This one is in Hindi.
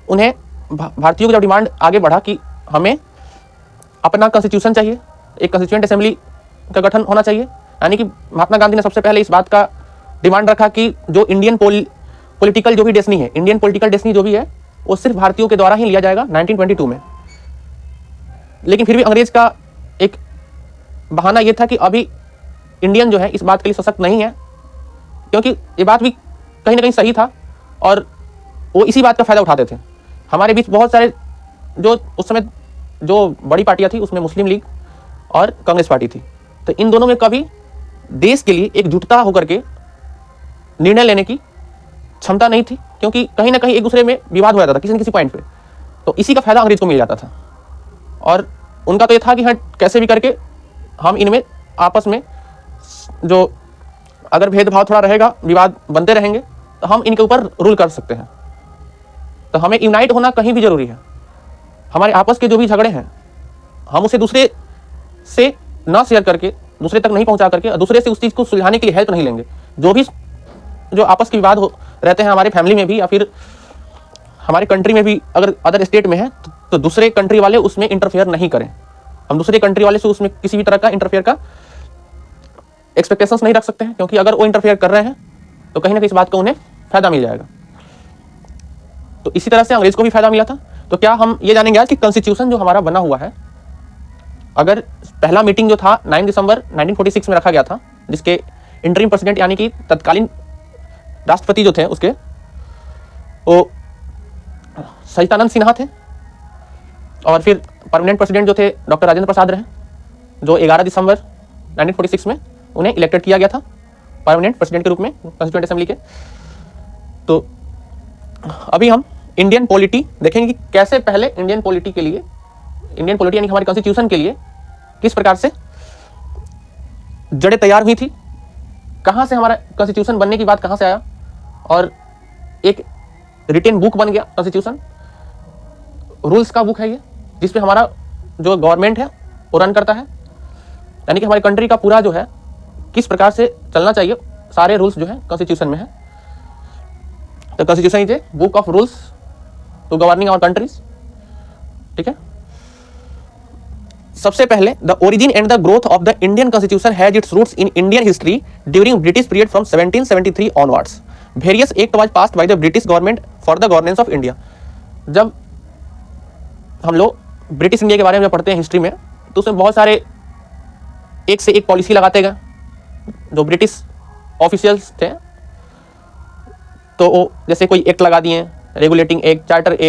उन्हें भारतीयों की जब डिमांड आगे बढ़ा कि हमें अपना कॉन्स्टिट्यूशन चाहिए, एक कॉन्स्टिट्यूएंट असेंबली का गठन होना चाहिए, यानी कि महात्मा गांधी ने सबसे पहले इस बात का डिमांड रखा कि जो इंडियन पॉलिटिकल जो भी डेस्टिनी है, इंडियन पॉलिटिकल डेस्टिनी जो भी है, वो सिर्फ भारतीयों के द्वारा ही लिया जाएगा 1922 में। लेकिन फिर भी अंग्रेज का एक बहाना यह था कि अभी इंडियन जो है इस बात के लिए सशक्त नहीं है, क्योंकि ये बात भी कहीं ना कहीं सही था और वो इसी बात का फायदा उठाते थे। हमारे बीच बहुत सारे जो उस समय जो बड़ी पार्टियां थी उसमें मुस्लिम लीग और कांग्रेस पार्टी थी, तो इन दोनों में कभी देश के लिए एकजुटता होकर के निर्णय लेने की क्षमता नहीं थी, क्योंकि कहीं ना कहीं एक दूसरे में विवाद हो जाता था किसी न किसी पॉइंट पे। तो इसी का फायदा अंग्रेज को मिल जाता था और उनका तो ये था कि हाँ कैसे भी करके हम इनमें आपस में जो अगर भेदभाव थोड़ा रहेगा, विवाद बनते रहेंगे, तो हम इनके ऊपर रूल कर सकते हैं। तो हमें यूनाइट होना कहीं भी जरूरी है। हमारे आपस के जो भी झगड़े हैं हम उसे दूसरे से ना शेयर करके, दूसरे तक नहीं पहुंचा करके, दूसरे से उस चीज़ को सुलझाने के लिए हेल्प नहीं लेंगे। जो आपस के विवाद रहते हैं हमारे फैमिली में भी या फिर हमारे कंट्री में भी, अगर अदर स्टेट में है तो दूसरे कंट्री वाले उसमें इंटरफेयर नहीं करें। हम दूसरे कंट्री वाले से उसमें किसी भी तरह का इंटरफेयर का एक्सपेक्टेशंस नहीं रख सकते हैं, क्योंकि अगर वो इंटरफेयर कर रहे हैं तो कहीं ना कहीं इस बात का उन्हें फायदा मिल जाएगा। तो इसी तरह से अंग्रेज को भी फायदा मिला था। तो क्या हम ये जानेंगे आज कि कॉन्स्टिट्यूशन जो हमारा बना हुआ है, अगर पहला मीटिंग जो था 9 दिसंबर 1946 में रखा गया था, जिसके इंटरिम प्रेसिडेंट यानी कि तत्कालीन राष्ट्रपति जो थे उसके वो सच्चिदानंद सिन्हा थे, और फिर परमानेंट प्रेसिडेंट जो थे डॉक्टर राजेंद्र प्रसाद रहे, जो 11 दिसंबर 1946 में उन्हें इलेक्टेड किया गया था परमानेंट प्रेसिडेंट के रूप में कॉन्स्टिट्यूएंट असेंबली के। तो अभी हम इंडियन पॉलिटी देखेंगे कि कैसे पहले इंडियन पॉलिटी के लिए, इंडियन पॉलिटी यानी हमारे कॉन्स्टिट्यूशन के लिए किस प्रकार से जड़ें तैयार हुई थी, कहाँ से हमारा कॉन्स्टिट्यूशन बनने की बात कहाँ से आया, और एक रिटेन बुक बन गया कॉन्स्टिट्यूशन, रूल्स का बुक है ये, जिसपे हमारा जो गवर्नमेंट है वो रन करता है, यानी कि हमारी कंट्री का पूरा जो है किस प्रकार से चलना चाहिए, सारे रूल्स जो है कॉन्स्टिट्यूशन में है। तो constitution is a book of rules to governing our countries. ठीक है। सबसे पहले the origin and the growth of the Indian constitution has its roots in Indian history during British period from 1773 onwards. Various act was passed by the British government for the governance of India. जब हम लोग ब्रिटिश इंडिया के बारे में पढ़ते हैं हिस्ट्री में, तो उसमें बहुत सारे एक से एक पॉलिसी लगाते गए जो ब्रिटिश ऑफिशियल्स थे। तो वो जैसे कोई एक्ट लगा दिए, रेगुलेटिंग एक्ट, चार्टर एक्ट,